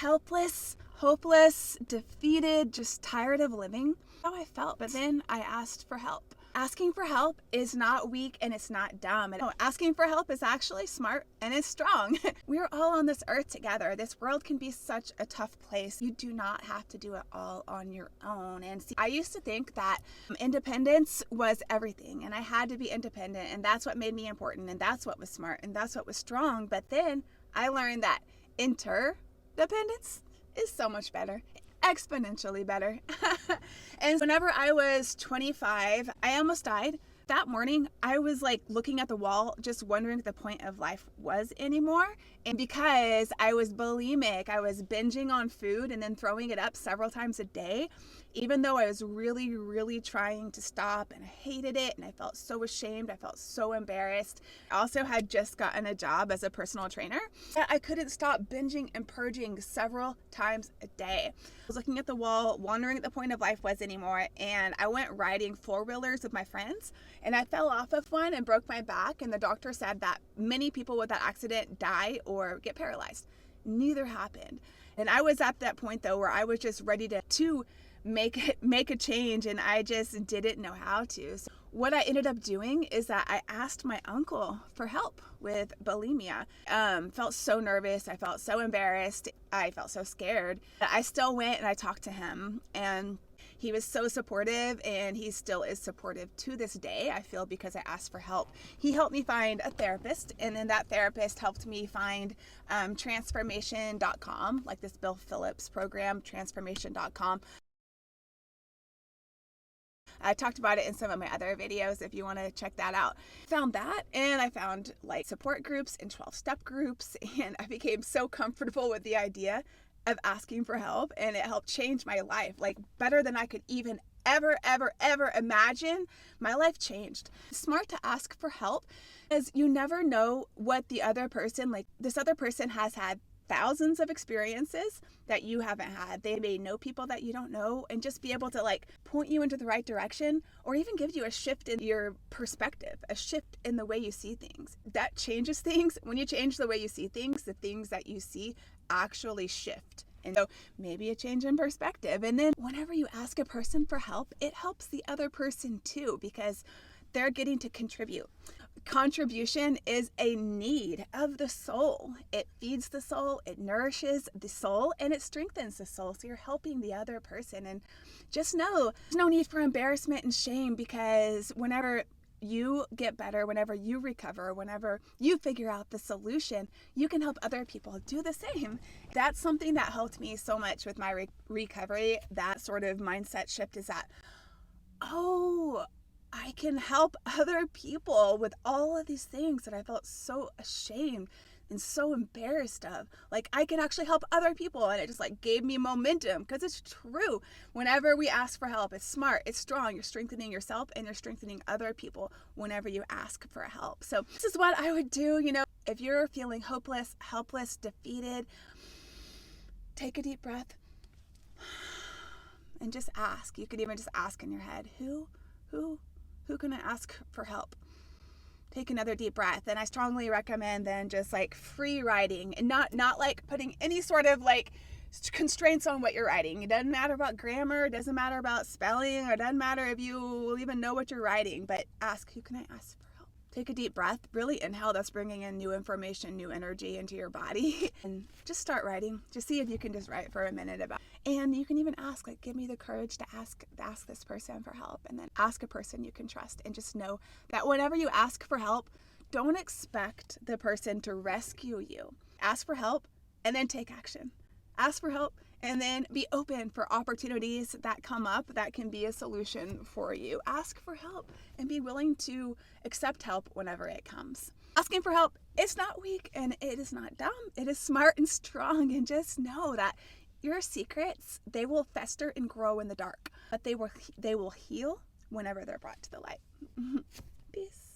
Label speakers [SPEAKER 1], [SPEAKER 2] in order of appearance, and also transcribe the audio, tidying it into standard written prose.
[SPEAKER 1] helpless, hopeless, defeated, just tired of living. How I felt. But then I asked for help. Asking for help is not weak and it's not dumb. And asking for help is actually smart and it's strong. We're all on this earth together. This world can be such a tough place. You do not have to do it all on your own. And see, I used to think that independence was everything and I had to be independent and that's what made me important and that's what was smart and that's what was strong. But then I learned that interdependence is so much better. Exponentially better. And whenever I was 25, I almost died. That morning, I was like looking at the wall, just wondering what the point of life was anymore. And because I was bulimic, I was binging on food and then throwing it up several times a day, even though I was really, really trying to stop and I hated it and I felt so ashamed. I felt so embarrassed. I also had just gotten a job as a personal trainer. I couldn't stop binging and purging several times a day. I was looking at the wall, wondering what the point of life was anymore. And I went riding four-wheelers with my friends and I fell off of one and broke my back. And the doctor said that many people with that accident die or get paralyzed. Neither happened. And I was at that point though, where I was just ready to make a change and I just didn't know how to. So what I ended up doing is that I asked my uncle for help with bulimia. Felt so nervous. I felt so embarrassed. I felt so scared. I still went and I talked to him and he was so supportive and he still is supportive to this day, I feel, because I asked for help. He helped me find a therapist and then that therapist helped me find transformation.com, like this Bill Phillips program, transformation.com. I talked about it in some of my other videos if you want to check that out. Found that and I found like support groups and 12-step groups and I became so comfortable with the idea of asking for help and it helped change my life like better than I could even ever imagine. My life changed. It's smart to ask for help because you never know what the other person, like this other person has had thousands of experiences that you haven't had. They may know people that you don't know and just be able to like point you into the right direction or even give you a shift in your perspective, a shift in the way you see things. That changes things. When you change the way you see things, the things that you see actually shift. And so maybe a change in perspective. And then whenever you ask a person for help, it helps the other person too because they're getting to contribute. Contribution is a need of the soul. It feeds the soul, it nourishes the soul, and it strengthens the soul. So you're helping the other person. And just know there's no need for embarrassment and shame because whenever you get better, whenever you recover, whenever you figure out the solution, you can help other people do the same. That's something that helped me so much with my recovery. That sort of mindset shift is that, oh, I can help other people with all of these things that I felt so ashamed and so embarrassed of. Like I can actually help other people and it just like gave me momentum because it's true. Whenever we ask for help, it's smart, it's strong. You're strengthening yourself and you're strengthening other people whenever you ask for help. So this is what I would do, if you're feeling hopeless, helpless, defeated, take a deep breath and just ask. You could even just ask in your head, who can I ask for help? Take another deep breath. And I strongly recommend then just like free writing and not like putting any sort of like constraints on what you're writing. It doesn't matter about grammar. It doesn't matter about spelling. Or it doesn't matter if you will even know what you're writing. But ask, who can I ask for help? Take a deep breath. Really inhale. That's bringing in new information, new energy into your body. And just start writing. Just see if you can just write for a minute about it. And you can even ask, like, give me the courage to ask this person for help. And then ask a person you can trust. And just know that whenever you ask for help, don't expect the person to rescue you. Ask for help and then take action. Ask for help and then be open for opportunities that come up that can be a solution for you. Ask for help and be willing to accept help whenever it comes. Asking for help, it's not weak and it is not dumb. It is smart and strong. And just know that your secrets, they will fester and grow in the dark, but they will heal whenever they're brought to the light. Peace.